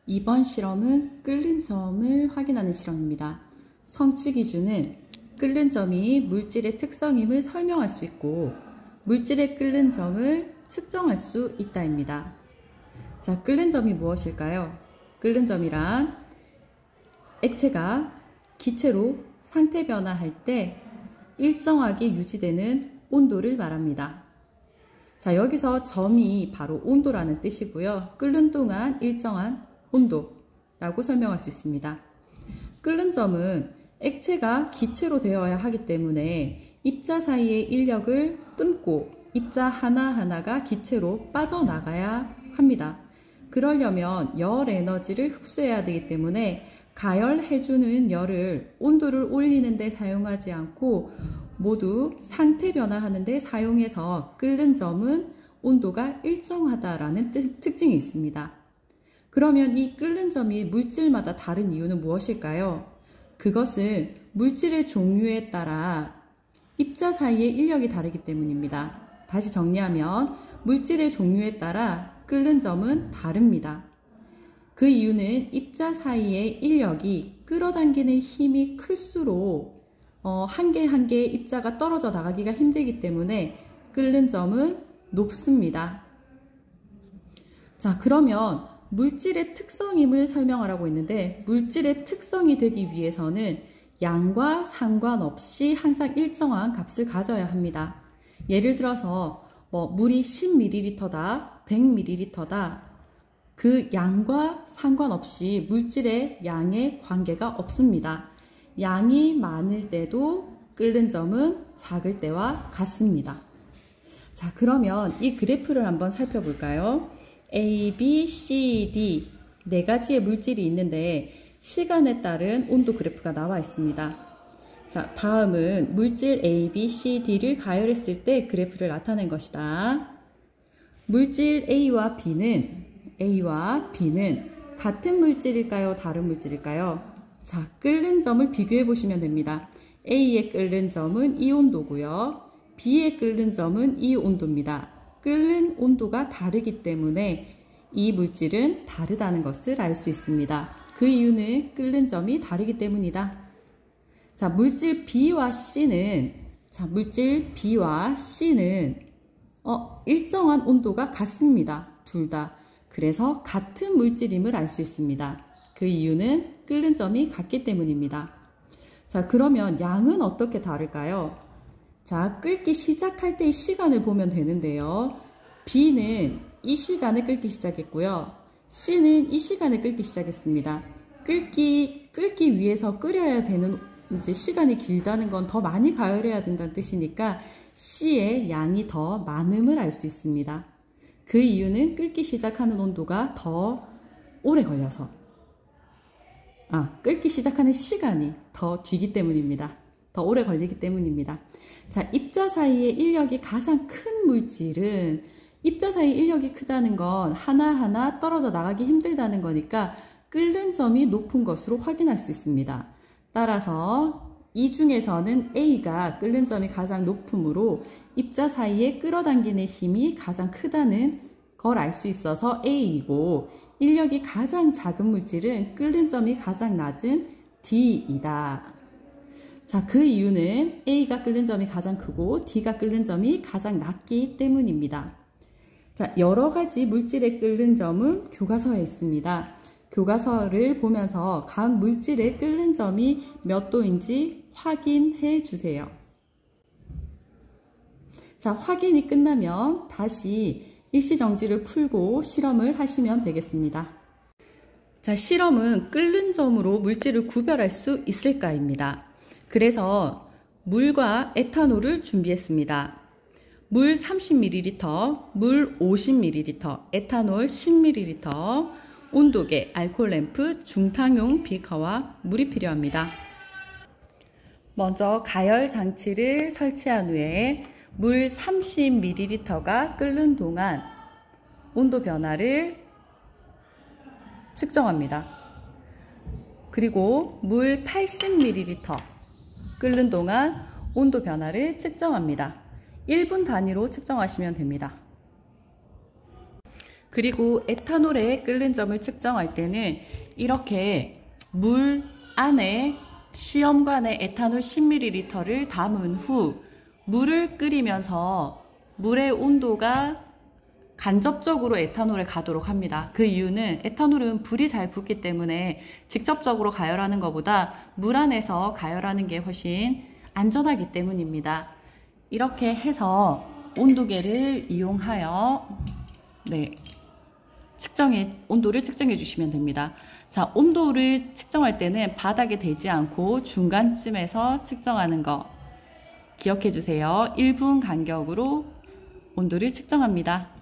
이번 실험은 끓는 점을 확인하는 실험입니다. 성취 기준은 끓는 점이 물질의 특성임을 설명할 수 있고 물질의 끓는 점을 측정할 수 있다입니다. 자, 끓는 점이 무엇일까요? 끓는 점이란 액체가 기체로 상태 변화할 때 일정하게 유지되는 온도를 말합니다. 자, 여기서 점이 바로 온도라는 뜻이고요. 끓는 동안 일정한 온도라고 설명할 수 있습니다. 끓는 점은 액체가 기체로 되어야 하기 때문에 입자 사이의 인력을 끊고 입자 하나하나가 기체로 빠져나가야 합니다. 그러려면 열 에너지를 흡수해야 되기 때문에 가열해주는 열을 온도를 올리는 데 사용하지 않고 모두 상태 변화하는 데 사용해서 끓는 점은 온도가 일정하다라는 특징이 있습니다. 그러면 이 끓는 점이 물질마다 다른 이유는 무엇일까요? 그것은 물질의 종류에 따라 입자 사이의 인력이 다르기 때문입니다. 다시 정리하면 물질의 종류에 따라 끓는 점은 다릅니다. 그 이유는 입자 사이의 인력이 끌어당기는 힘이 클수록 한 개 한 개의 입자가 떨어져 나가기가 힘들기 때문에 끓는 점은 높습니다. 자, 그러면 물질의 특성임을 설명하라고 했는데 물질의 특성이 되기 위해서는 양과 상관없이 항상 일정한 값을 가져야 합니다. 예를 들어서 물이 10ml다, 100ml다. 그 양과 상관없이 물질의 양의 관계가 없습니다. 양이 많을 때도 끓는 점은 작을 때와 같습니다. 자, 그러면 이 그래프를 한번 살펴볼까요? A, B, C, D 네 가지의 물질이 있는데 시간에 따른 온도 그래프가 나와 있습니다. 자, 다음은 물질 A, B, C, D를 가열했을 때 그래프를 나타낸 것이다. 물질 A와 B는 같은 물질일까요? 다른 물질일까요? 자, 끓는 점을 비교해 보시면 됩니다. A의 끓는 점은 이 온도고요. B의 끓는 점은 이 온도입니다. 끓는 온도가 다르기 때문에 이 물질은 다르다는 것을 알 수 있습니다. 그 이유는 끓는 점이 다르기 때문이다. 자, 물질 B와 C는 일정한 온도가 같습니다. 둘 다. 그래서 같은 물질임을 알 수 있습니다. 그 이유는 끓는 점이 같기 때문입니다. 자, 그러면 양은 어떻게 다를까요? 자, 끓기 시작할 때의 시간을 보면 되는데요. B는 이 시간에 끓기 시작했고요. C는 이 시간에 끓기 시작했습니다. 끓기 위해서 끓여야 되는 시간이 길다는 건 더 많이 가열해야 된다는 뜻이니까 C의 양이 더 많음을 알 수 있습니다. 그 이유는 끓기 시작하는 온도가 더 오래 걸려서 끓기 시작하는 시간이 더 뒤기 때문입니다. 더 오래 걸리기 때문입니다. 자, 입자 사이의 인력이 가장 큰 물질은 입자 사이 인력이 크다는 건 하나하나 떨어져 나가기 힘들다는 거니까 끓는 점이 높은 것으로 확인할 수 있습니다. 따라서 이 중에서는 A가 끓는 점이 가장 높으므로 입자 사이에 끌어당기는 힘이 가장 크다는 걸 알 수 있어서 A이고 인력이 가장 작은 물질은 끓는 점이 가장 낮은 D이다. 자, 그 이유는 A가 끓는 점이 가장 크고 D가 끓는 점이 가장 낮기 때문입니다. 자, 여러 가지 물질의 끓는 점은 교과서에 있습니다. 교과서를 보면서 각 물질의 끓는 점이 몇 도인지 확인해 주세요. 자, 확인이 끝나면 다시 일시정지를 풀고 실험을 하시면 되겠습니다. 자, 실험은 끓는 점으로 물질을 구별할 수 있을까입니다. 그래서 물과 에탄올을 준비했습니다. 물 30ml, 물 50ml, 에탄올 10ml, 온도계, 알코올 램프, 중탕용 비커와 물이 필요합니다. 먼저 가열 장치를 설치한 후에 물 30ml가 끓는 동안 온도 변화를 측정합니다. 그리고 물 80ml 끓는 동안 온도 변화를 측정합니다. 1분 단위로 측정하시면 됩니다. 그리고 에탄올의 끓는 점을 측정할 때는 이렇게 물 안에 시험관에 에탄올 10ml를 담은 후 물을 끓이면서 물의 온도가 간접적으로 에탄올에 가도록 합니다. 그 이유는 에탄올은 불이 잘 붙기 때문에 직접적으로 가열하는 것보다 물 안에서 가열하는 게 훨씬 안전하기 때문입니다. 이렇게 해서 온도계를 이용하여 온도를 측정해 주시면 됩니다. 자, 온도를 측정할 때는 바닥에 대지 않고 중간쯤에서 측정하는 거 기억해 주세요. 1분 간격으로 온도를 측정합니다.